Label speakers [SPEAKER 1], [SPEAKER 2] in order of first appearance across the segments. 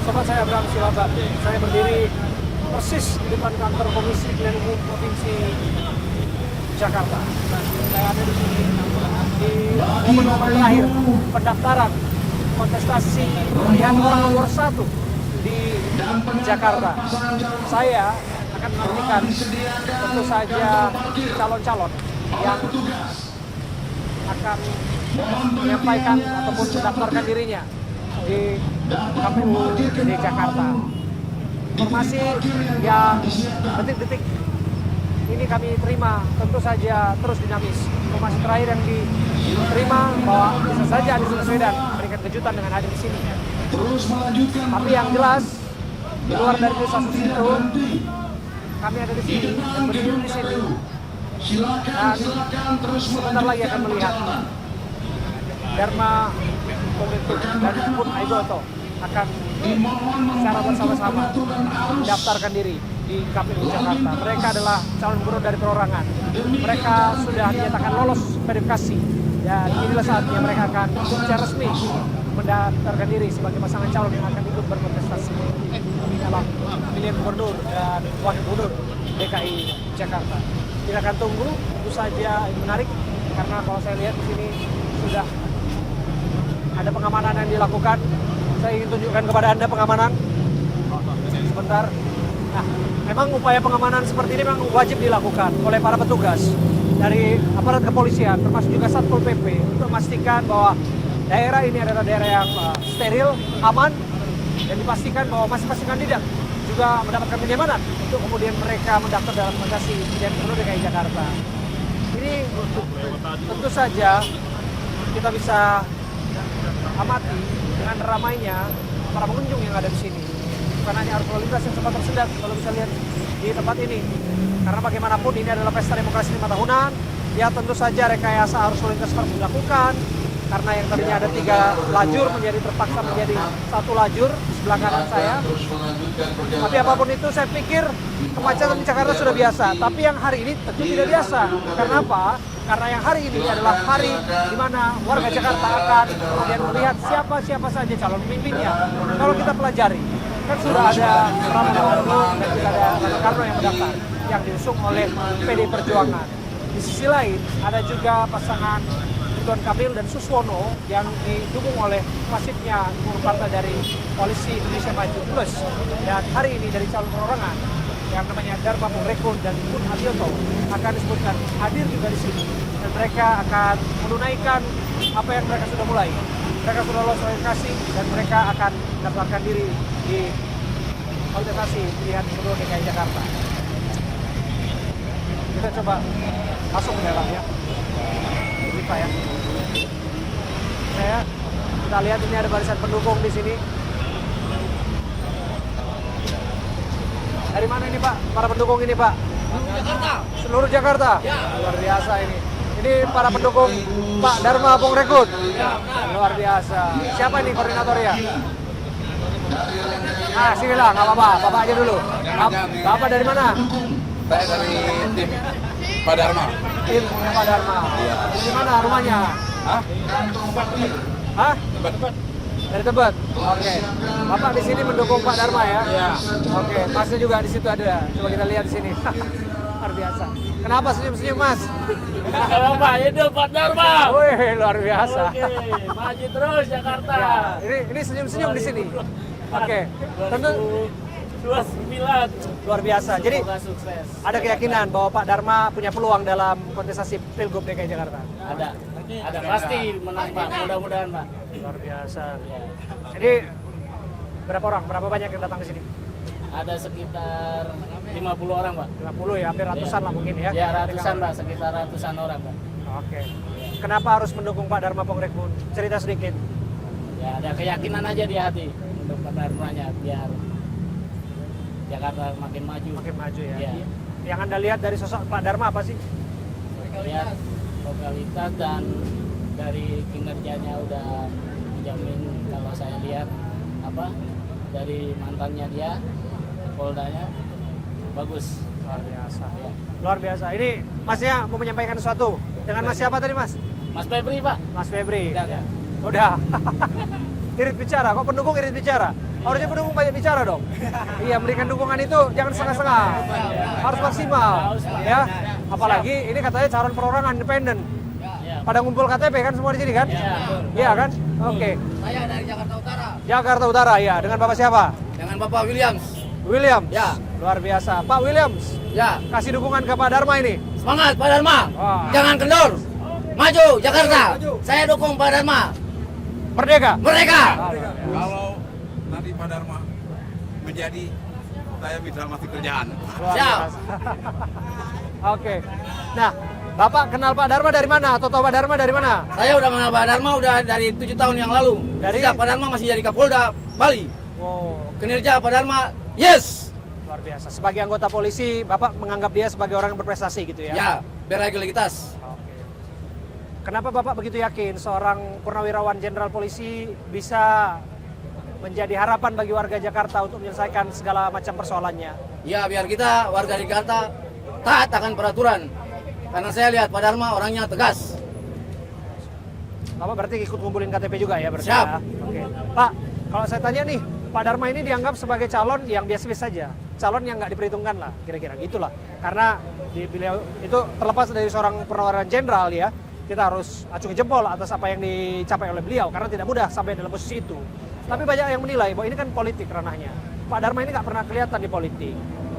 [SPEAKER 1] Sobat saya Abraham Silaba. Saya berdiri persis di depan kantor Komisi Pemilihan Umum Provinsi Jakarta. Saya ada di sini di momen terakhir pendaftaran kontestasi pemilihan orang nomor 1 di Jakarta. Saya akan menantikan tentu saja calon-calon yang akan menyampaikan ataupun mendaftarkan dirinya di KPU di Jakarta. Informasi yang detik-detik ini kami terima tentu saja terus dinamis. Informasi terakhir yang diterima bahwa bisa saja Anies Baswedan memberikan kejutan dengan hadir di sini. Tapi yang jelas di luar dari kasus itu kami ada di sini dan berdiri di sini. Dan sebentar lagi akan melihat Dharma Pongrekun dan Pun Aigoto akan secara bersama-sama mendaftarkan diri di KPU Jakarta. Mereka adalah calon gubernur dari perorangan. Mereka sudah dinyatakan lolos verifikasi dan inilah saatnya mereka akan secara resmi mendaftarkan diri sebagai pasangan calon yang akan ikut berkontestasi dalam pemilihan gubernur dan wakil gubernur DKI Jakarta. Kita akan tunggu, tentu saja ini menarik karena kalau saya lihat di sini sudah ada pengamanan yang dilakukan. Saya ingin tunjukkan kepada Anda pengamanan. Sebentar. Nah, memang upaya pengamanan seperti ini memang wajib dilakukan oleh para petugas dari aparat kepolisian, termasuk juga Satpol PP, untuk memastikan bahwa daerah ini adalah daerah yang steril, aman, dan dipastikan bahwa masing-masing kandidat juga mendapatkan kenyamanan untuk kemudian mereka mendaftar dalam kontestasi pemilihan gubernur DKI Jakarta. Ini tentu saja kita bisa amati dengan ramainya para pengunjung yang ada di sini. Bukan hanya arus lalu lintas yang sempat tersendat, kalau bisa lihat di tempat ini. Karena bagaimanapun ini adalah pesta demokrasi 5 tahunan, ya tentu saja rekayasa arus lalu lintas harus dilakukan. Karena yang tadinya ada 3 lajur menjadi terpaksa menjadi 1 lajur di sebelah kanan saya. Tapi apapun itu saya pikir kemacetan di Jakarta sudah biasa. Tapi yang hari ini tentu tidak biasa. Karena apa? Karena yang hari ini adalah hari di mana warga Jakarta akan kemudian melihat siapa saja calon pemimpinnya. Kalau kita pelajari, kan sudah ada Prabowo dan juga ada Karno yang mendaftar yang diusung oleh PD Perjuangan. Di sisi lain ada juga pasangan Ridwan Kamil dan Suswono yang didukung oleh masifnya partai dari Koalisi Indonesia Maju Plus. Dan hari ini dari calon perorangan yang namanya Dharma Pongrekun dan Pun Aigoto akan disebutkan hadir juga di sini. Dan mereka akan menunaikan apa yang mereka sudah mulai. Mereka sudah lolos verifikasi dan mereka akan mendaftarkan diri di kontestasi pemilihan gubernur DKI Jakarta. Kita coba masuk ke dalam ya. Kita ya. Kita lihat ini ada barisan pendukung di sini. Dari mana ini Pak? Para pendukung ini Pak?
[SPEAKER 2] Jakarta.
[SPEAKER 1] Seluruh Jakarta?
[SPEAKER 2] Ya.
[SPEAKER 1] Luar biasa ini. Ini para pendukung Pak Dharma Pongrekun.
[SPEAKER 2] Ya,
[SPEAKER 1] Luar biasa. Siapa ini koordinatornya? Ah, sini lah, nggak apa-apa. Bapak aja dulu. Bapak dari mana?
[SPEAKER 3] Saya dari tim Pak Dharma.
[SPEAKER 1] Tim Pak Dharma.
[SPEAKER 3] Iya.
[SPEAKER 1] Di mana rumahnya?
[SPEAKER 3] Hah?
[SPEAKER 1] Hah?
[SPEAKER 3] Tebet.
[SPEAKER 1] Dari Tebet. Oke. Bapak di sini mendukung Pak Dharma ya?
[SPEAKER 3] Iya.
[SPEAKER 1] Oke. Masnya juga di situ ada. Coba kita lihat di sini. Luar biasa. Kenapa senyum-senyum Mas?
[SPEAKER 2] Kalau Pak itu Pak Dharma.
[SPEAKER 1] Wih, luar biasa.
[SPEAKER 2] Oke, maju terus Jakarta.
[SPEAKER 1] Ya, ini senyum-senyum di sini. Oke. Tentu
[SPEAKER 2] 29.
[SPEAKER 1] luar biasa. Jadi
[SPEAKER 2] Semoga sukses.
[SPEAKER 1] ada keyakinan bahwa Pak Dharma punya peluang dalam kontestasi Pilgub DKI Jakarta.
[SPEAKER 2] Ada pasti menang Pak. Mudah-mudahan Pak.
[SPEAKER 1] Luar biasa.
[SPEAKER 2] Ya.
[SPEAKER 1] Jadi berapa orang? Berapa banyak yang datang ke sini?
[SPEAKER 2] Ada sekitar 50 orang Pak.
[SPEAKER 1] 50 ya, hampir ratusan lah mungkin ya.
[SPEAKER 2] Ya ratusan Pak, sekitar ratusan orang Pak.
[SPEAKER 1] Oke. Kenapa harus mendukung Pak Dharma Pongrekun? Cerita sedikit.
[SPEAKER 2] Ya ada keyakinan aja di hati untuk Pak Dharmanya biar Jakarta makin maju.
[SPEAKER 1] Makin maju ya.
[SPEAKER 2] Ya.
[SPEAKER 1] Yang Anda lihat dari sosok Pak Dharma apa sih?
[SPEAKER 2] Lihat lokalitas dan dari kinerjanya udah menjamin kalau saya lihat dari mantannya dia Poldanya bagus.
[SPEAKER 1] Luar biasa.
[SPEAKER 2] Ya.
[SPEAKER 1] Luar biasa. Ini Masnya mau menyampaikan sesuatu. Dengan Mas siapa tadi Mas?
[SPEAKER 2] Mas Febri Pak.
[SPEAKER 1] Mas Febri.
[SPEAKER 2] Udah, ya.
[SPEAKER 1] Udah. irit bicara. Kok pendukung irit bicara? Harusnya pendukung banyak bicara dong. Iya, memberikan dukungan itu jangan setengah-setengah. Harus maksimal, ya. Apalagi ini katanya calon perorangan independen. Pada ngumpul KTP kan semua di sini kan? Iya kan? Oke.
[SPEAKER 2] Saya dari Jakarta Utara.
[SPEAKER 1] Jakarta Utara, ya. Dengan Bapak siapa?
[SPEAKER 2] Dengan Bapak Williams.
[SPEAKER 1] Williams.
[SPEAKER 2] Ya.
[SPEAKER 1] Luar biasa. Pak Williams,
[SPEAKER 2] Ya.
[SPEAKER 1] kasih dukungan ke Pak Dharma ini.
[SPEAKER 2] Semangat Pak Dharma.
[SPEAKER 1] Wah.
[SPEAKER 2] Jangan kendor. Maju Jakarta. Saya dukung Pak Dharma.
[SPEAKER 1] Merdeka.
[SPEAKER 2] Merdeka.
[SPEAKER 3] Kalau nanti Pak Dharma menjadi, saya bisa masih kerjaan.
[SPEAKER 1] Luar
[SPEAKER 2] Siap.
[SPEAKER 1] biasa. Oke. Nah, Bapak kenal Pak Dharma dari mana? Atau tahu Pak Dharma dari mana?
[SPEAKER 2] Saya udah mengenal Pak Dharma udah dari 7 tahun yang lalu.
[SPEAKER 1] Dari?
[SPEAKER 2] Sejak Pak Dharma masih jadi Kapolda Bali.
[SPEAKER 1] Wow,
[SPEAKER 2] Kinerja Pak Dharma, yes.
[SPEAKER 1] luar biasa. Sebagai anggota polisi, Bapak menganggap dia sebagai orang yang berprestasi gitu ya?
[SPEAKER 2] Ya, berlegalitas.
[SPEAKER 1] Oke. Kenapa Bapak begitu yakin seorang purnawirawan jenderal polisi bisa menjadi harapan bagi warga Jakarta untuk menyelesaikan segala macam persoalannya?
[SPEAKER 2] Ya, biar kita warga Jakarta taat akan peraturan. Karena saya lihat Pak Dharma orangnya tegas.
[SPEAKER 1] Bapak berarti ikut ngumpulin KTP juga ya berarti
[SPEAKER 2] Siap.
[SPEAKER 1] ya? Oke. Pak, kalau saya tanya nih, Pak Dharma ini dianggap sebagai calon yang biasa-biasa saja. Calon yang nggak diperhitungkan lah, kira-kira gitulah. Karena beliau itu terlepas dari seorang purnawirawan jenderal ya, kita harus acungi jempol atas apa yang dicapai oleh beliau. Karena tidak mudah sampai dalam posisi itu. Tapi banyak yang menilai bahwa ini kan politik ranahnya. Pak Dharma ini nggak pernah kelihatan di politik.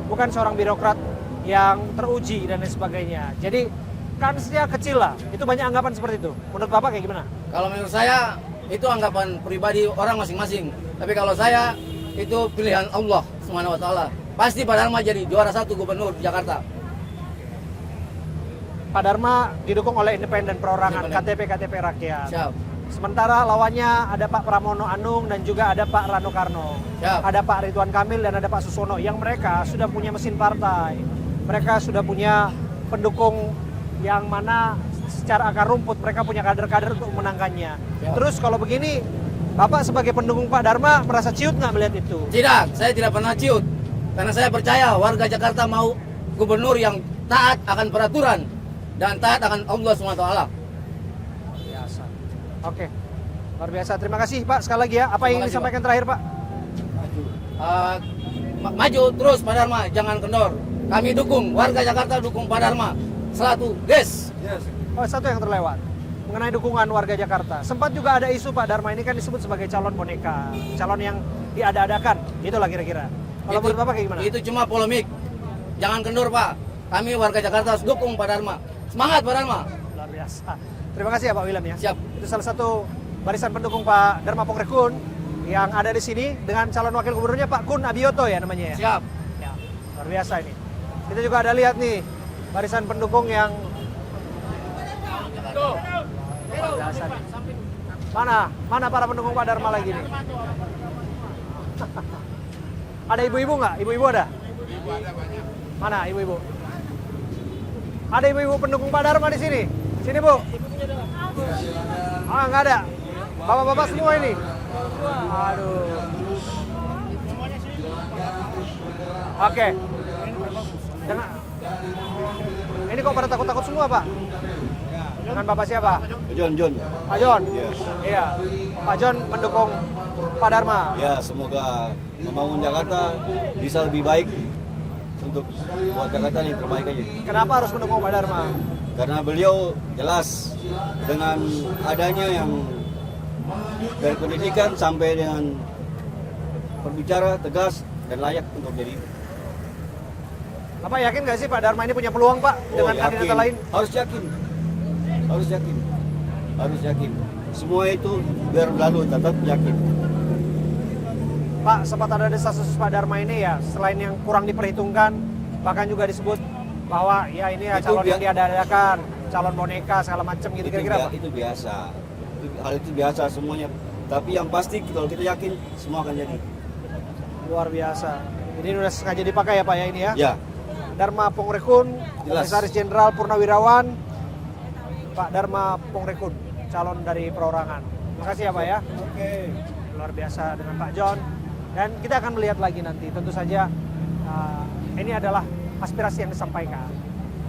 [SPEAKER 1] Bukan seorang birokrat yang teruji dan lain sebagainya. Jadi kansnya kecil lah. Itu banyak anggapan seperti itu. Menurut Bapak kayak gimana?
[SPEAKER 2] Kalau menurut saya itu anggapan pribadi orang masing-masing. Tapi kalau saya itu pilihan Allah Subhanahu wa taala. Pasti Pak Dharma jadi juara 1 gubernur Jakarta.
[SPEAKER 1] Pak Dharma didukung oleh independen perorangan,
[SPEAKER 2] Independen.
[SPEAKER 1] KTP rakyat.
[SPEAKER 2] Siap.
[SPEAKER 1] Sementara lawannya ada Pak Pramono Anung dan juga ada Pak Rano Karno.
[SPEAKER 2] Siap.
[SPEAKER 1] Ada Pak Ridwan Kamil dan ada Pak Susono yang mereka sudah punya mesin partai. Mereka sudah punya pendukung yang mana secara akar rumput mereka punya kader-kader untuk memenangkannya.
[SPEAKER 2] Siap.
[SPEAKER 1] Terus kalau begini, Bapak sebagai pendukung Pak Dharma merasa ciut nggak melihat itu?
[SPEAKER 2] Tidak, saya tidak pernah ciut. Karena saya percaya warga Jakarta mau gubernur yang taat akan peraturan dan taat akan Allah SWT.
[SPEAKER 1] Biasa. Oke. Luar biasa. Terima kasih Pak sekali lagi ya. Apa yang ingin
[SPEAKER 2] Terima kasih,
[SPEAKER 1] disampaikan terakhir Pak?
[SPEAKER 2] Maju terus Pak Dharma, jangan kendor. Kami dukung, warga Jakarta dukung Pak Dharma. Selatu, yes.
[SPEAKER 1] Oh, satu yang terlewat. Mengenai dukungan warga Jakarta. Sempat juga ada isu Pak Dharma ini kan disebut sebagai calon boneka. Calon yang diada-adakan. Itulah kira-kira. Kalau menurut Bapak kayak gimana?
[SPEAKER 2] Itu cuma polemik. Jangan kendor Pak. Kami warga Jakarta harus dukung Pak Dharma. Semangat Pak Dharma.
[SPEAKER 1] Luar biasa. Terima kasih ya Pak William ya.
[SPEAKER 2] Siap.
[SPEAKER 1] Itu salah satu barisan pendukung Pak Dharma Pongrekun yang ada di sini dengan calon wakil gubernurnya Pak Kun Abioto ya namanya ya.
[SPEAKER 2] Siap.
[SPEAKER 1] Ya, luar biasa ini. Kita juga ada lihat nih barisan pendukung yang luar biasa nih. Mana para pendukung Pak Dharma lagi nih? Ada ibu-ibu nggak? Ibu-ibu ada? Mana ibu-ibu? Ada ibu-ibu pendukung Pak Dharma di sini? Sini Bu. Ah, nggak ada. Bapak-bapak semua ini. Aduh. Oke. Dengan ini kok pada takut-takut semua Pak? Dengan Bapak siapa?
[SPEAKER 4] John.
[SPEAKER 1] Pak John.
[SPEAKER 4] Iya.
[SPEAKER 1] Iya. Pak John mendukung Pak Dharma.
[SPEAKER 4] Ya, semoga membangun Jakarta bisa lebih baik untuk buat Jakarta yang terbaik aja.
[SPEAKER 1] Kenapa harus mendukung Pak Dharma?
[SPEAKER 4] Karena beliau jelas dengan adanya yang dari pendidikan sampai dengan berbicara tegas dan layak untuk jadi.
[SPEAKER 1] Bapak yakin nggak sih Pak Dharma ini punya peluang Pak dengan kandidat lain?
[SPEAKER 4] Harus yakin. Harus yakin. Semua itu biar lalu tetap yakin.
[SPEAKER 1] Pak, sempat ada desas-desus Pak Dharma ini ya, selain yang kurang diperhitungkan, bahkan juga disebut bahwa ya ini ya
[SPEAKER 4] Itu
[SPEAKER 1] calon yang diada-adakan, calon boneka segala macam gitu kira-kira Pak.
[SPEAKER 4] Itu biasa. Hal itu biasa semuanya. Tapi yang pasti kalau kita yakin semua akan jadi.
[SPEAKER 1] Luar biasa. Ini udah sengaja dipakai ya Pak ya ini ya.
[SPEAKER 4] Ya.
[SPEAKER 1] Dharma Pongrekun,
[SPEAKER 4] Jelas.
[SPEAKER 1] Komisaris Jenderal Purnawirawan, Pak Dharma Pongrekun, calon dari perorangan. Terima kasih ya Pak ya. Oke. Luar biasa dengan Pak John. Dan kita akan melihat lagi nanti. Tentu saja ini adalah aspirasi yang disampaikan.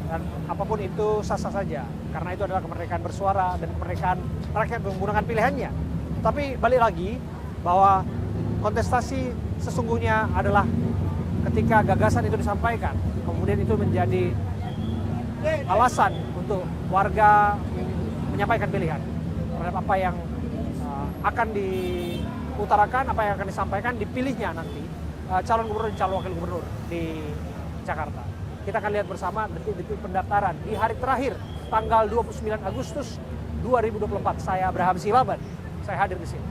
[SPEAKER 1] Dan apapun itu sah-sah saja. Karena itu adalah kemerdekaan bersuara dan kemerdekaan rakyat menggunakan pilihannya. Tapi balik lagi, bahwa kontestasi sesungguhnya adalah ketika gagasan itu disampaikan, kemudian itu menjadi alasan untuk warga menyampaikan pilihan terhadap apa yang akan diutarakan, apa yang akan disampaikan, dipilihnya nanti calon gubernur dan calon wakil gubernur di Jakarta. Kita akan lihat bersama detik-detik pendaftaran di hari terakhir tanggal 29 Agustus 2024. Saya Abraham Silaban, saya hadir di sini.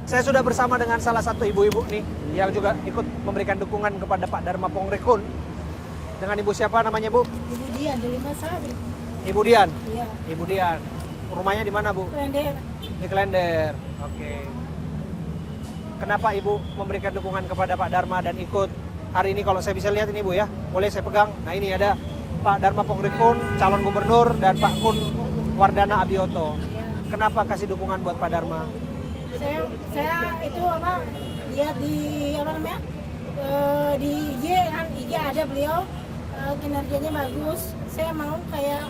[SPEAKER 1] Saya sudah bersama dengan salah satu ibu-ibu nih yang juga ikut memberikan dukungan kepada Pak Dharma Pongrekun. Dengan ibu siapa namanya, Bu?
[SPEAKER 5] Ibu Dian dari Masari.
[SPEAKER 1] Ibu Dian.
[SPEAKER 5] Iya.
[SPEAKER 1] Ibu Dian. Rumahnya di mana, Bu?
[SPEAKER 5] Klender.
[SPEAKER 1] Di Klender. Oke. Kenapa Ibu memberikan dukungan kepada Pak Dharma dan ikut hari ini? Kalau saya bisa lihat ini, Bu ya, boleh saya pegang. Nah, ini ada Pak Dharma Pongrekun, calon gubernur, dan Pak Kun Wardana Abioto. Kenapa kasih dukungan buat Pak Dharma?
[SPEAKER 5] Saya itu apa lihat di apa namanya di IG ada beliau kinerjanya bagus. Saya mau kayak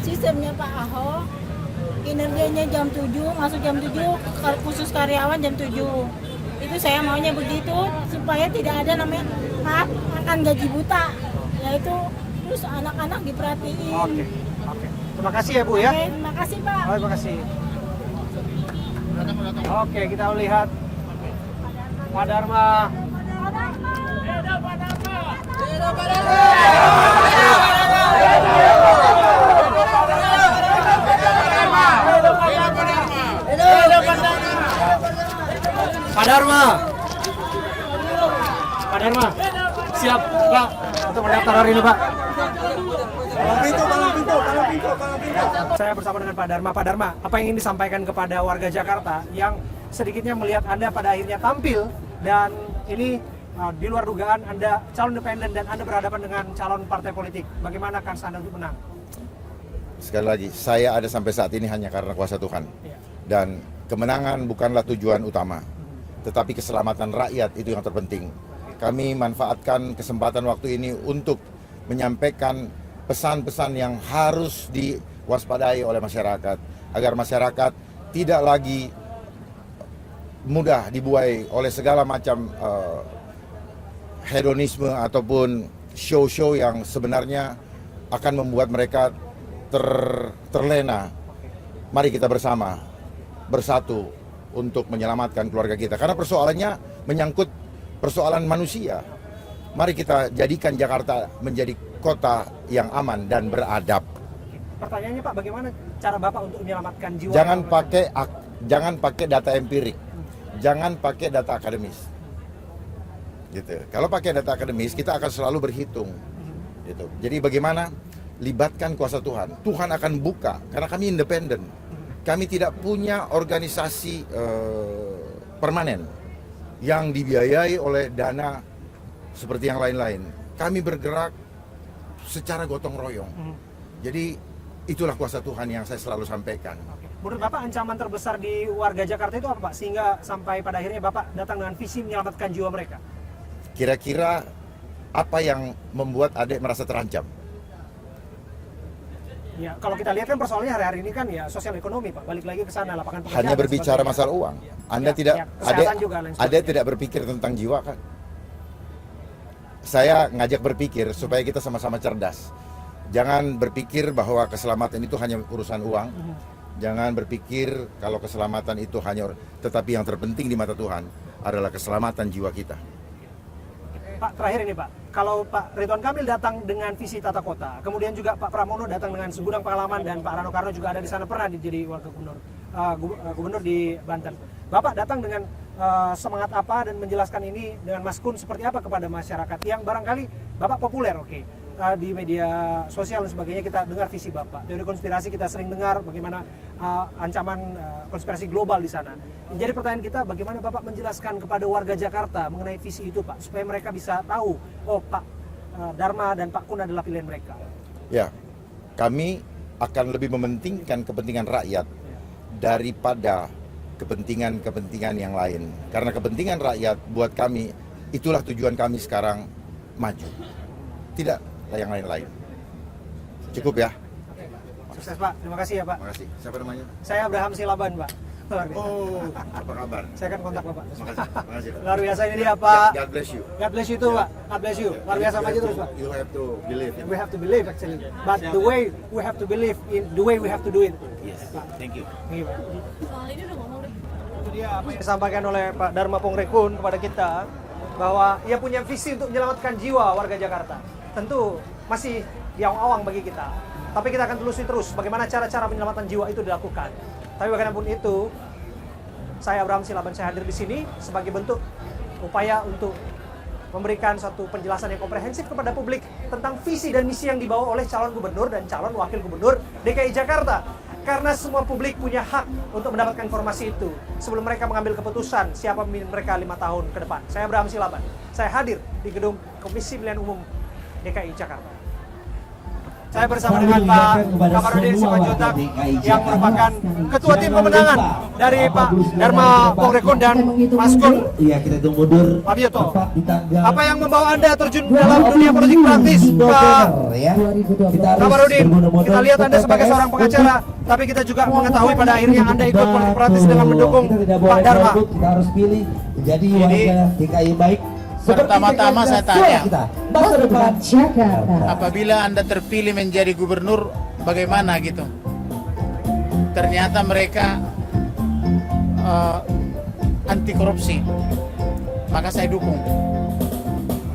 [SPEAKER 5] sistemnya Pak Ahok, kinerjanya jam 7, masuk jam 7, khusus karyawan jam 7. Itu saya maunya begitu supaya tidak ada namanya makan gaji buta. Yaitu terus anak-anak diperhatiin.
[SPEAKER 1] Oke. Terima kasih ya, Bu ya.
[SPEAKER 5] Oke, terima kasih Pak.
[SPEAKER 1] Oh, terima kasih. Oke, kita lihat Pak Dharma. Pak Dharma. Pak Dharma. Siap, Pak, untuk mendaftar hari ini, Pak. Palang pintu. Saya bersama dengan Pak Dharma. Pak Dharma, apa yang ingin disampaikan kepada warga Jakarta yang sedikitnya melihat Anda pada akhirnya tampil dan ini di luar dugaan Anda calon independen dan Anda berhadapan dengan calon partai politik. Bagaimana kans Anda untuk menang?
[SPEAKER 6] Sekali lagi, saya ada sampai saat ini hanya karena kuasa Tuhan. Dan kemenangan bukanlah tujuan utama, tetapi keselamatan rakyat itu yang terpenting. Kami manfaatkan kesempatan waktu ini untuk menyampaikan pesan-pesan yang harus diwaspadai oleh masyarakat, agar masyarakat tidak lagi mudah dibuai oleh segala macam hedonisme ataupun show-show yang sebenarnya akan membuat mereka terlena. Mari kita bersatu untuk menyelamatkan keluarga kita. Karena persoalannya menyangkut persoalan manusia. Mari kita jadikan Jakarta menjadi kota yang aman dan beradab.
[SPEAKER 1] Pertanyaannya Pak, bagaimana cara Bapak untuk menyelamatkan jiwa?
[SPEAKER 6] Jangan pakai data empirik. Jangan pakai data akademis. Gitu. Kalau pakai data akademis, kita akan selalu berhitung. Gitu. Jadi bagaimana libatkan kuasa Tuhan. Tuhan akan buka karena kami independen. Kami tidak punya organisasi permanen yang dibiayai oleh dana seperti yang lain-lain. Kami bergerak secara gotong royong. Jadi itulah kuasa Tuhan yang saya selalu sampaikan.
[SPEAKER 1] Menurut Bapak ancaman terbesar di warga Jakarta itu apa Pak? Sehingga sampai pada akhirnya Bapak datang dengan visi menyelamatkan jiwa mereka.
[SPEAKER 6] Kira-kira apa yang membuat adik merasa terancam?
[SPEAKER 1] Ya, kalau kita lihat kan persoalannya hari-hari ini kan ya sosial ekonomi Pak. Balik lagi ke sana, lapangan pekerjaan.
[SPEAKER 6] Hanya berbicara masalah uang. Anda
[SPEAKER 1] Adik
[SPEAKER 6] tidak berpikir tentang jiwa kan? Saya ngajak berpikir supaya kita sama-sama cerdas. Jangan berpikir bahwa keselamatan itu hanya urusan uang. Jangan berpikir kalau keselamatan itu hanya, tetapi yang terpenting di mata Tuhan adalah keselamatan jiwa kita.
[SPEAKER 1] Pak, terakhir ini Pak, kalau Pak Ridwan Kamil datang dengan visi tata kota, kemudian juga Pak Pramono datang dengan segudang pengalaman dan Pak Rano Karno juga ada di sana pernah jadi wakil gubernur di Banten. Bapak datang dengan semangat apa dan menjelaskan ini dengan Mas Kun seperti apa kepada masyarakat yang barangkali Bapak populer, di media sosial dan sebagainya kita dengar visi Bapak. Teori konspirasi kita sering dengar bagaimana ancaman konspirasi global di sana. Jadi pertanyaan kita, bagaimana Bapak menjelaskan kepada warga Jakarta mengenai visi itu Pak, supaya mereka bisa tahu, oh Pak Dharma dan Pak Kun adalah pilihan mereka.
[SPEAKER 6] Ya, kami akan lebih mementingkan kepentingan rakyat daripada kepentingan-kepentingan yang lain. Karena kepentingan rakyat buat kami, itulah tujuan kami sekarang maju. Tidak yang lain-lain. Cukup ya.
[SPEAKER 1] Sukses Pak, terima kasih ya Pak.
[SPEAKER 6] Terima kasih. Siapa namanya?
[SPEAKER 1] Saya Abraham Silaban Pak. Luar biasa.
[SPEAKER 6] Oh, apa kabar?
[SPEAKER 1] Saya akan kontak Bapak.
[SPEAKER 6] Makasih.
[SPEAKER 1] Luar biasa ini dia Pak.
[SPEAKER 6] God bless you.
[SPEAKER 1] God bless you too Pak. God bless you. Luar biasa maju terus Pak.
[SPEAKER 6] You have to believe.
[SPEAKER 1] We have to believe actually. But the way we have to believe in the way we have to do it.
[SPEAKER 6] Yes. Thank you.
[SPEAKER 1] Thank you, Pak. Itu dia apa yang disampaikan oleh Pak Dharma Pongrekun kepada kita bahwa ia punya visi untuk menyelamatkan jiwa warga Jakarta. Tentu masih di awang-awang bagi kita. Tapi kita akan telusuri terus bagaimana cara-cara penyelamatan jiwa itu dilakukan. Tapi bagaimanapun itu, saya Abraham Silaban, saya hadir di sini sebagai bentuk upaya untuk memberikan satu penjelasan yang komprehensif kepada publik tentang visi dan misi yang dibawa oleh calon gubernur dan calon wakil gubernur DKI Jakarta. Karena semua publik punya hak untuk mendapatkan informasi itu sebelum mereka mengambil keputusan siapa pemimpin mereka 5 tahun ke depan. Saya Abraham Silaban, saya hadir di gedung Komisi Pemilihan Umum DKI Jakarta. Saya bersama dengan Pak Kamarudin Simanjuntak yang merupakan Ketua Tim Pemenangan dari Pak Dharma Pongrekun dan Mas Kun
[SPEAKER 7] Iya, kita tunggu mundur.
[SPEAKER 1] Pabioto.
[SPEAKER 7] Tepat di tanggal
[SPEAKER 1] Apa yang membawa Anda terjun dalam dunia politik praktis, Pak
[SPEAKER 7] November, ya. Kita harus
[SPEAKER 1] Kamarudin?
[SPEAKER 7] berbondong-bondong
[SPEAKER 1] Kita lihat
[SPEAKER 7] ke
[SPEAKER 1] Anda sebagai
[SPEAKER 7] TPS
[SPEAKER 1] seorang pengacara, tapi kita juga mengetahui pada akhirnya Anda ikut
[SPEAKER 7] Betul.
[SPEAKER 1] politik praktis dengan mendukung
[SPEAKER 7] Kita tidak
[SPEAKER 1] Pak
[SPEAKER 7] boleh
[SPEAKER 1] Dharma.
[SPEAKER 7] golput, kita harus pilih menjadi warga DKI baik.
[SPEAKER 8] Pertama-tama saya tanya,
[SPEAKER 7] kita masa depan Jakarta.
[SPEAKER 8] apabila Anda terpilih menjadi gubernur, bagaimana gitu? Ternyata mereka anti korupsi, maka saya dukung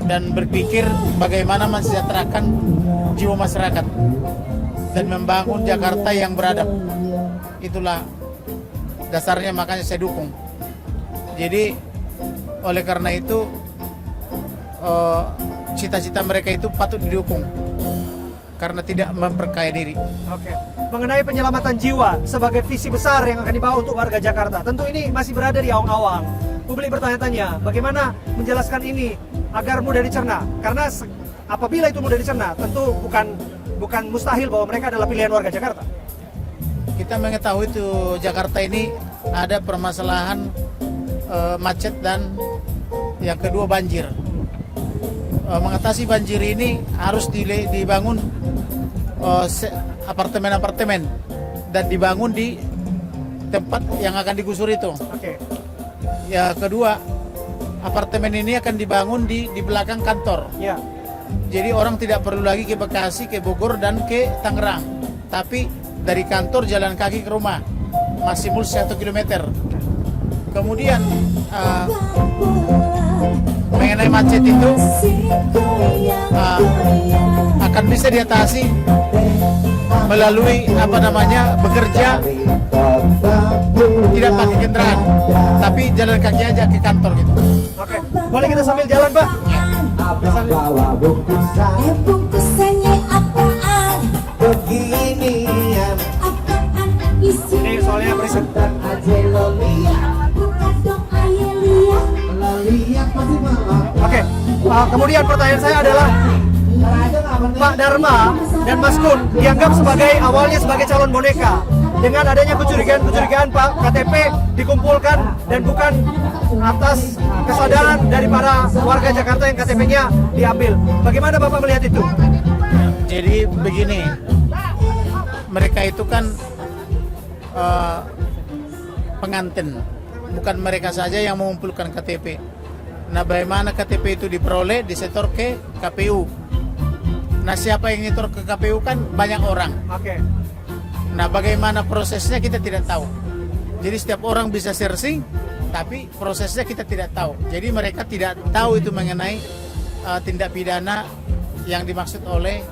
[SPEAKER 8] dan berpikir bagaimana mensejahterakan jiwa masyarakat dan membangun Jakarta yang beradab. Itulah dasarnya, makanya saya dukung. Jadi oleh karena itu cita-cita mereka itu patut didukung karena tidak memperkaya diri.
[SPEAKER 1] Oke. Mengenai penyelamatan jiwa sebagai visi besar yang akan dibawa untuk warga Jakarta, tentu ini masih berada di awang-awang. Publik bertanya-tanya, bagaimana menjelaskan ini agar mudah dicerna? Karena apabila itu mudah dicerna, tentu bukan mustahil bahwa mereka adalah pilihan warga Jakarta.
[SPEAKER 8] Kita mengetahui itu Jakarta ini ada permasalahan macet dan yang kedua banjir. Mengatasi banjir ini harus dibangun apartemen-apartemen dan dibangun di tempat yang akan digusur itu.
[SPEAKER 1] Oke.
[SPEAKER 8] Ya kedua, apartemen ini akan dibangun di belakang kantor.
[SPEAKER 1] Ya.
[SPEAKER 8] Jadi orang tidak perlu lagi ke Bekasi, ke Bogor dan ke Tangerang, tapi dari kantor jalan kaki ke rumah maksimal 1 km. Kemudian mengenai macet itu akan bisa diatasi melalui bekerja tidak pakai kendaraan, tapi jalan kaki aja ke kantor gitu.
[SPEAKER 1] Oke. Boleh kita sambil jalan, Pak?
[SPEAKER 7] Bawa bungkusan,
[SPEAKER 9] Bungkusannya apaan?
[SPEAKER 7] beginian,
[SPEAKER 9] Apaan isinya?
[SPEAKER 1] Ini soalnya berisik.
[SPEAKER 7] dan aja lo lihat,
[SPEAKER 9] Buka dong ayo lihat.
[SPEAKER 7] lo lihat pasti malah.
[SPEAKER 1] Oke. Kemudian pertanyaan saya adalah Pak Dharma dan Mas Kun dianggap awalnya sebagai calon boneka. Dengan adanya kecurigaan Pak KTP dikumpulkan dan bukan atas kesadaran dari para warga Jakarta yang KTP-nya diambil. Bagaimana Bapak melihat itu?
[SPEAKER 8] Jadi begini, mereka itu kan pengantin, bukan mereka saja yang mengumpulkan KTP. Nah, bagaimana KTP itu diperoleh, disetor ke KPU. Nah, siapa yang nyetor ke KPU kan banyak orang.
[SPEAKER 1] Oke.
[SPEAKER 8] Nah, bagaimana prosesnya kita tidak tahu. Jadi setiap orang bisa searching, tapi prosesnya kita tidak tahu. Jadi mereka tidak tahu itu mengenai tindak pidana yang dimaksud oleh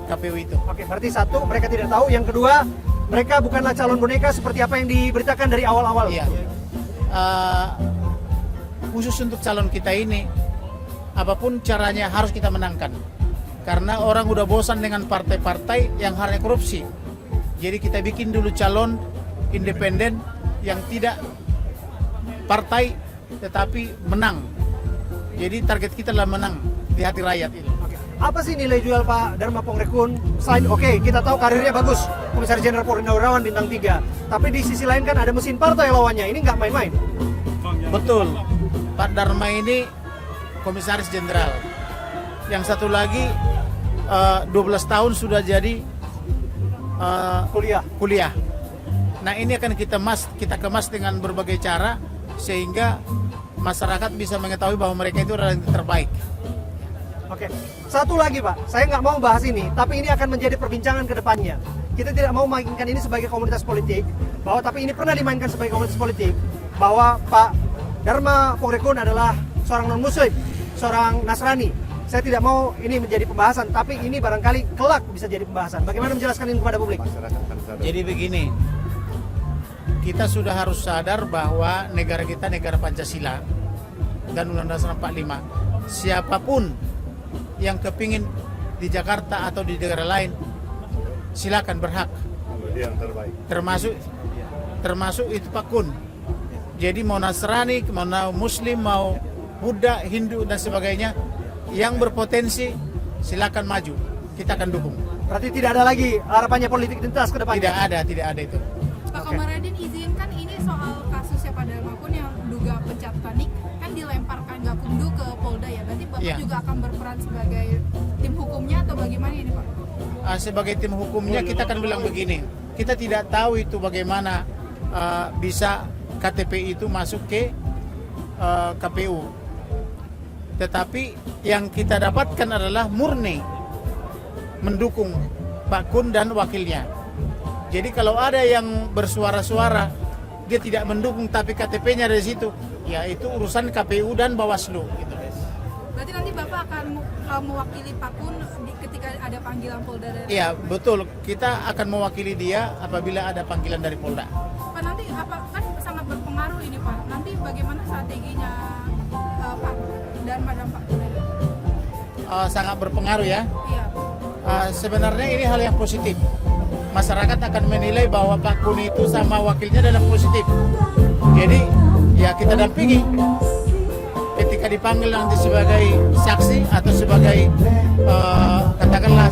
[SPEAKER 8] KPU itu.
[SPEAKER 1] Oke, berarti satu, mereka tidak tahu. Yang kedua, mereka bukanlah calon boneka seperti apa yang diberitakan dari awal-awal.
[SPEAKER 8] Iya. Khusus untuk calon kita ini, apapun caranya harus kita menangkan. Karena orang udah bosan dengan partai-partai yang hanya korupsi. Jadi kita bikin dulu calon independen yang tidak partai tetapi menang. Jadi target kita adalah menang di hati rakyat ini.
[SPEAKER 1] Apa sih nilai jual Pak Dharma Pongrekun? Selain kita tahu karirnya bagus, Komisaris Jenderal Purnawirawan bintang 3. Tapi di sisi lain kan ada mesin partai lawannya. Ini nggak main-main.
[SPEAKER 8] Betul. Pak Dharma ini Komisaris Jenderal. Yang satu lagi 12 tahun sudah jadi
[SPEAKER 1] Kuliah.
[SPEAKER 8] kuliah. Nah ini akan kita kemas dengan berbagai cara sehingga masyarakat bisa mengetahui bahwa mereka itu adalah yang terbaik.
[SPEAKER 1] Oke, satu lagi Pak, saya nggak mau bahas ini, tapi ini akan menjadi perbincangan ke depannya. Kita tidak mau mainkan ini sebagai komunitas politik, tapi ini pernah dimainkan sebagai komunitas politik, bahwa Pak Dharma Pongrekun adalah seorang non-muslim, seorang Nasrani. Saya tidak mau ini menjadi pembahasan, tapi ini barangkali kelak bisa jadi pembahasan. Bagaimana menjelaskan ini kepada publik?
[SPEAKER 8] Jadi begini, kita sudah harus sadar bahwa negara kita negara Pancasila dan Undang-Undang Dasar 45. Siapapun yang kepingin di Jakarta atau di negara lain, silakan, berhak. Termasuk itu Pak Kun. Jadi mau Nasrani, mau Muslim, mau Buddha, Hindu dan sebagainya, yang berpotensi silakan maju. Kita akan dukung.
[SPEAKER 1] Berarti tidak ada lagi harapannya politik identitas ke depannya?
[SPEAKER 8] Tidak ada itu.
[SPEAKER 10] Pak Komarudin, izinkan ini soal kasusnya Pak Dharma Kun yang duga pencatatanik kan dilemparkan Gakumdu ke Polda ya. Berarti Bapak juga akan berperan sebagai tim hukumnya atau bagaimana ini Pak?
[SPEAKER 8] Sebagai tim hukumnya kita akan bilang begini, kita tidak tahu itu bagaimana bisa KTP itu masuk ke KPU. Tetapi yang kita dapatkan adalah murni mendukung Pak Kun dan wakilnya. Jadi kalau ada yang bersuara-suara dia tidak mendukung tapi KTP-nya dari situ, ya itu urusan KPU dan Bawaslu gitu.
[SPEAKER 10] Berarti nanti Bapak akan mewakili Pak Kun ketika ada panggilan Polda dari...
[SPEAKER 8] Iya, betul. Kita akan mewakili dia apabila ada panggilan dari Polda.
[SPEAKER 10] Pak, nanti apa kan sangat berpengaruh ini Pak. Nanti bagaimana strateginya Pak Dharma dan Pak Kun?
[SPEAKER 8] Sangat berpengaruh ya.
[SPEAKER 10] Iya.
[SPEAKER 8] Sebenarnya ini hal yang positif. Masyarakat akan menilai bahwa Pak Kun itu sama wakilnya adalah positif. Jadi ya kita dampingi. Ketika dipanggil nanti sebagai saksi atau sebagai katakanlah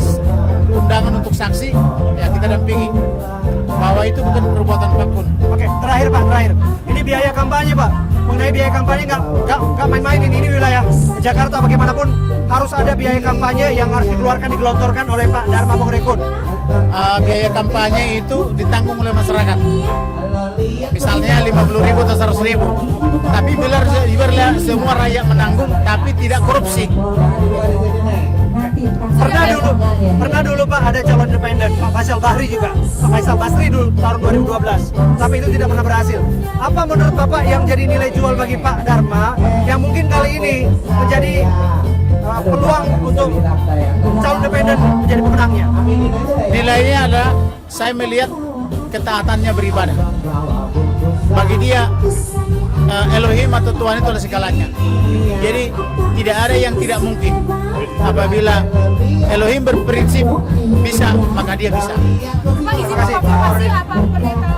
[SPEAKER 8] undangan untuk saksi, ya kita dampingi bahwa itu bukan perbuatan Pak Kun.
[SPEAKER 1] Oke, terakhir Pak, terakhir. Ini biaya kampanye Pak. Mengenai biaya kampanye nggak main-main ini wilayah Jakarta bagaimanapun harus ada biaya kampanye yang harus dikeluarkan, digelontorkan oleh Pak Dharma Pongrekun.
[SPEAKER 8] Biaya kampanye itu ditanggung oleh masyarakat. Misalnya 50.000 atau 100.000. Tapi bila semua rakyat menanggung tapi tidak korupsi.
[SPEAKER 1] Pernah dulu Pak ada calon independen, Pak Faisal Bahri juga, Pak Faisal Basri dulu tahun 2012, tapi itu tidak pernah berhasil. Apa menurut Bapak yang jadi nilai jual bagi Pak Dharma yang mungkin kali ini menjadi peluang untuk calon independen menjadi pemenangnya?
[SPEAKER 8] Nilainya adalah saya melihat ketaatannya beribadah. Bagi dia Elohim atau Tuhan itu adalah segalanya. Jadi tidak ada yang tidak mungkin. Apabila Elohim berprinsip bisa, maka dia bisa.
[SPEAKER 10] Pak, izin apa sih apa pendeta?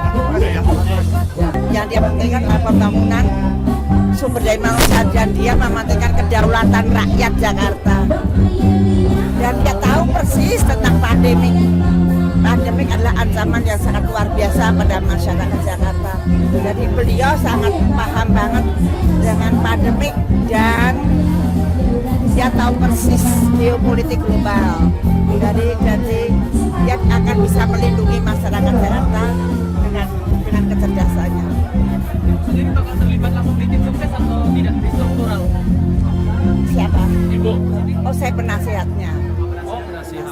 [SPEAKER 11] Yang dia pentingkan adalah pembangunan sumber daya manusia dan dia mementingkan kedaulatan rakyat Jakarta. Dan dia tahu persis tentang pandemik. Pandemik adalah ancaman yang sangat luar biasa pada masyarakat Jakarta. Jadi beliau sangat paham banget dengan pandemik dan dia tahu persis geopolitik global. Jadi dia akan bisa melindungi masyarakat Jakarta dengan kecerdasannya.
[SPEAKER 12] Sendiri bakal terlibat langsung di tim sukses atau tidak di struktural?
[SPEAKER 11] Siapa?
[SPEAKER 12] Ibu.
[SPEAKER 11] Oh, saya penasihatnya.
[SPEAKER 12] Oh, penasihat.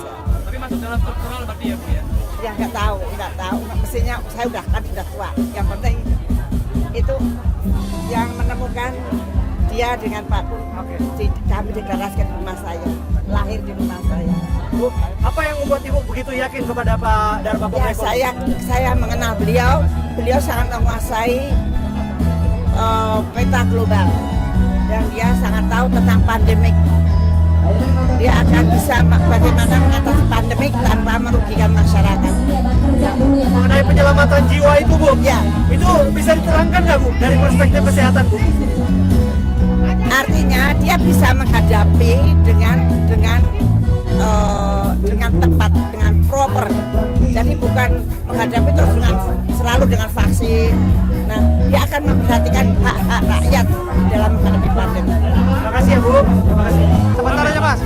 [SPEAKER 12] Tapi masuk dalam struktural berarti ya Bu ya?
[SPEAKER 11] Ya nggak tahu. Mestinya saya sudah tua. Yang penting itu yang menemukan dia dengan Pak Kun. Kami deklarasikan di rumah saya, lahir di rumah saya.
[SPEAKER 1] Bu, apa yang membuat Ibu begitu yakin kepada Pak Dharma Pongrekun?
[SPEAKER 11] Ya, saya mengenal beliau sangat menguasai peta global dan dia sangat tahu tentang pandemik. Dia akan bisa bagaimana mengatasi pandemik tanpa merugikan masyarakat.
[SPEAKER 1] Mengenai penyelamatan jiwa itu Bu,
[SPEAKER 11] ya.
[SPEAKER 1] Itu bisa diterangkan nggak Bu dari perspektif kesehatan Bu?
[SPEAKER 11] Artinya dia bisa menghadapi dengan tepat, dengan proper. Jadi bukan menghadapi terus selalu dengan vaksin. Nah, dia akan memperhatikan hak-hak rakyat dalam menghadapi pandemi.
[SPEAKER 1] Terima kasih ya Bu. Terima kasih. Sebentar aja Mas.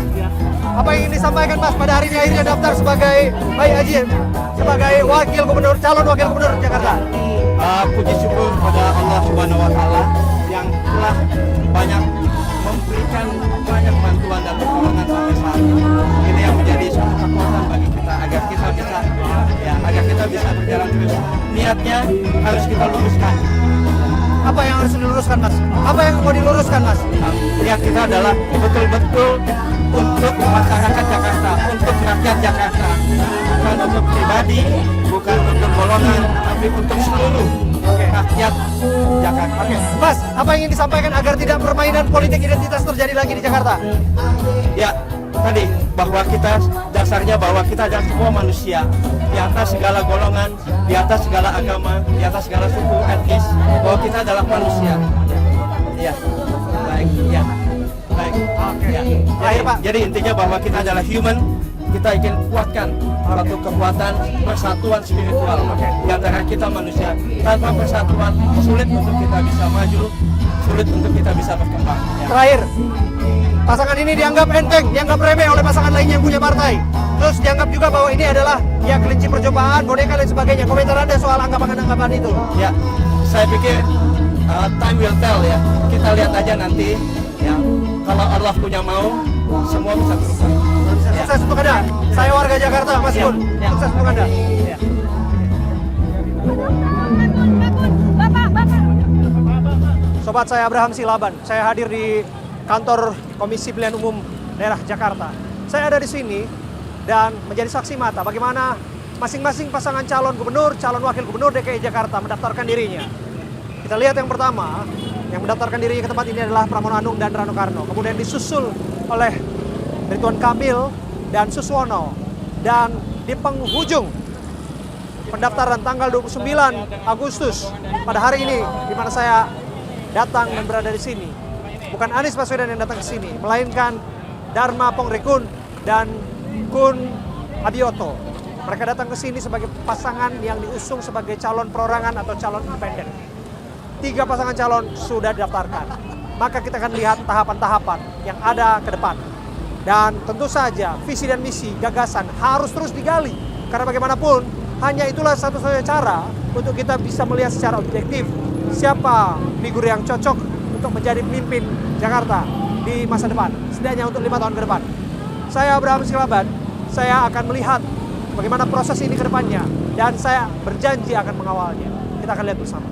[SPEAKER 1] Apa yang ingin disampaikan Mas pada hari ini akhirnya daftar sebagai sebagai calon wakil gubernur Jakarta?
[SPEAKER 4] Puji syukur pada Allah Subhanahu Wa Taala yang telah banyak memberikan banyak bantuan dan pertolongan sampai saat ini. Ini yang menjadi suatu kekuatan bagi kita agar kita bisa berjalan terus. Niatnya harus kita luruskan.
[SPEAKER 1] Apa yang harus diluruskan Mas? Apa yang mau diluruskan Mas?
[SPEAKER 4] Niat kita adalah betul-betul untuk masyarakat Jakarta, untuk rakyat Jakarta, bukan untuk pribadi, bukan untuk golongan, tapi untuk seluruh rakyat Jakarta.
[SPEAKER 1] Oke, Mas, apa yang ingin disampaikan agar tidak permainan politik identitas terjadi lagi di Jakarta?
[SPEAKER 4] Ya, tadi bahwa kita dasarnya bahwa kita adalah semua manusia di atas segala golongan, di atas segala agama, di atas segala suku etnis, bahwa kita adalah manusia. Ya, baik, ya, baik.
[SPEAKER 1] Oke.
[SPEAKER 4] Ya.
[SPEAKER 1] Terakhir, Pak.
[SPEAKER 4] Jadi intinya bahwa kita adalah human. Kita ingin kuatkan suatu kekuatan persatuan spiritual di antara kita manusia. Tanpa persatuan sulit untuk kita bisa maju, sulit untuk kita bisa berkembang. Ya.
[SPEAKER 1] Terakhir, pasangan ini dianggap enteng, dianggap remeh oleh pasangan lainnya yang punya partai. Terus dianggap juga bahwa ini adalah ya kelinci percobaan, boneka dan sebagainya. Komentar Anda soal anggapan-anggapan itu?
[SPEAKER 4] Ya, saya pikir time will tell ya. Kita lihat aja nanti. Ya, kalau Allah punya mau, semua bisa berubah.
[SPEAKER 1] Sukses untuk Anda. Saya warga Jakarta, Mas Gun. Sukses untuk Anda. Sobat saya Abraham Silaban. Saya hadir di kantor Komisi Pemilihan Umum Daerah Jakarta. Saya ada di sini dan menjadi saksi mata bagaimana masing-masing pasangan calon gubernur, calon wakil gubernur DKI Jakarta mendaftarkan dirinya. Kita lihat yang pertama, yang mendaftarkan dirinya ke tempat ini adalah Pramono Anung dan Rano Karno. Kemudian disusul oleh Ridwan Kamil dan Suswono. Dan di penghujung pendaftaran tanggal 29 Agustus pada hari ini, di mana saya datang dan berada di sini, bukan Anies Baswedan yang datang ke sini, melainkan Dharma Pongrekun dan Kun Adioto. Mereka datang ke sini sebagai pasangan yang diusung sebagai calon perorangan atau calon independen. 3 pasangan calon sudah didaftarkan. Maka kita akan lihat tahapan-tahapan yang ada ke depan. Dan tentu saja visi dan misi, gagasan harus terus digali. Karena bagaimanapun hanya itulah satu-satunya cara untuk kita bisa melihat secara objektif siapa figur yang cocok untuk menjadi pemimpin Jakarta di masa depan. Setidaknya untuk 5 tahun ke depan. Saya Abraham Silaban, saya akan melihat bagaimana proses ini ke depannya. Dan saya berjanji akan mengawalnya. Kita akan lihat bersama.